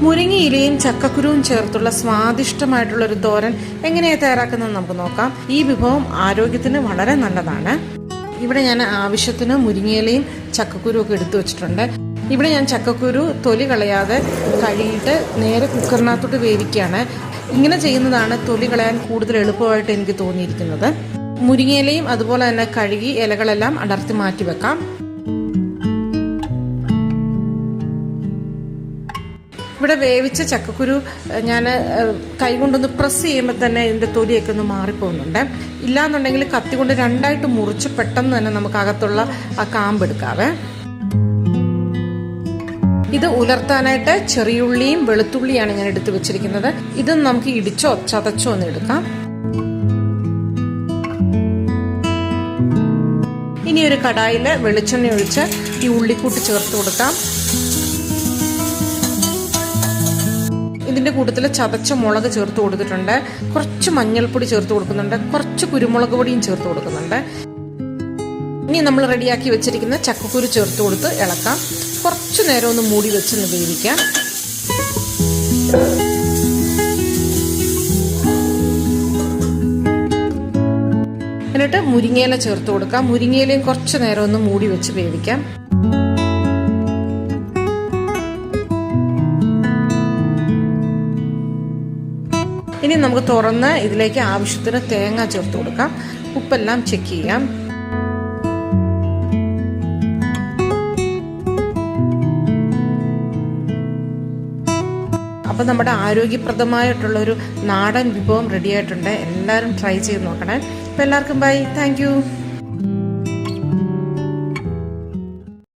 മുരിങ്ങയിലയും ചക്കക്കുരുവും ചേർത്തുള്ള സ്വാദിഷ്ടമായിട്ടുള്ള ഒരു തോരൻ എങ്ങനെയാണ് തയ്യാറാക്കുന്നത് നമുക്ക് നോക്കാം. ഈ വിഭവം ആരോഗ്യത്തിന് വളരെ നല്ലതാണ്. ഇവിടെ ഞാൻ ആവശ്യത്തിന് മുരിങ്ങയിലയും ചക്കക്കുരു ഒക്കെ എടുത്തു വെച്ചിട്ടുണ്ട്. ഇവിടെ ഞാൻ ചക്കക്കുരു തൊലി കളയാതെ കഴുകിയിട്ട് നേരെ കുക്കറിനകത്തോട്ട് വേവിക്കുകയാണ്. ഇങ്ങനെ ചെയ്യുന്നതാണ് തൊലി കളയാൻ കൂടുതൽ എളുപ്പമായിട്ട് എനിക്ക് തോന്നിയിരിക്കുന്നത്. മുരിങ്ങയിലയും അതുപോലെ തന്നെ കഴുകി ഇലകളെല്ലാം അടർത്തി മാറ്റി വെക്കാം. ഇവിടെ വേവിച്ച ചക്കക്കുരു ഞാൻ കൈകൊണ്ടൊന്ന് പ്രസ് ചെയ്യുമ്പോൾ തന്നെ ഇതിൻ്റെ തൊലിയൊക്കെ ഒന്ന് മാറിപ്പോകുന്നുണ്ട്. ഇല്ലാന്നുണ്ടെങ്കിൽ കത്തി കൊണ്ട് രണ്ടായിട്ട് മുറിച്ച് പെട്ടെന്ന് തന്നെ നമുക്ക് അകത്തുള്ള ആ കാമ്പെടുക്കാവേ. ഇത് ഉലർത്താനായിട്ട് ചെറിയുള്ളിയും വെളുത്തുള്ളിയാണ് ഞാൻ എടുത്തു വെച്ചിരിക്കുന്നത്. ഇത് നമുക്ക് ഇടിച്ചോ ചതച്ചോ ഒന്ന് എടുക്കാം. ഇനി ഒരു കടായിൽ വെളിച്ചെണ്ണ ഒഴിച്ച് ഈ ഉള്ളിക്കൂട്ട് ചേർത്ത് കൊടുക്കാം. ഇതിന്റെ കൂട്ടത്തിൽ ചതച്ച മുളക് ചേർത്ത് കൊടുത്തിട്ടുണ്ട്. കുറച്ച് മഞ്ഞൾപ്പൊടി ചേർത്ത് കൊടുക്കുന്നുണ്ട്. കുറച്ച് കുരുമുളക് പൊടിയും ചേർത്ത് കൊടുക്കുന്നുണ്ട്. ഇനി നമ്മൾ റെഡിയാക്കി വെച്ചിരിക്കുന്ന ചക്കക്കുരു ചേർത്ത് കൊടുത്ത് ഇളക്കാം. കുറച്ചു നേരം ഒന്ന് മൂടി വെച്ചൊന്ന് വേവിക്കാം. എന്നിട്ട് മുരിങ്ങയില ചേർത്ത് കൊടുക്കാം. മുരിങ്ങയിലയും കുറച്ചു നേരം ഒന്ന് മൂടി വെച്ച് വേവിക്കാം. ഇനി നമുക്ക് തുറന്ന് ഇതിലേക്ക് ആവശ്യത്തിന് തേങ്ങ ചേർത്ത് കൊടുക്കാം. ഉപ്പെല്ലാം ചെക്ക് ചെയ്യാം. അപ്പം നമ്മുടെ ആരോഗ്യപ്രദമായിട്ടുള്ളൊരു നാടൻ വിഭവം റെഡി ആയിട്ടുണ്ട്. എല്ലാവരും ട്രൈ ചെയ്ത് നോക്കണേ. അപ്പം എല്ലാവർക്കും ബൈ. Thank you.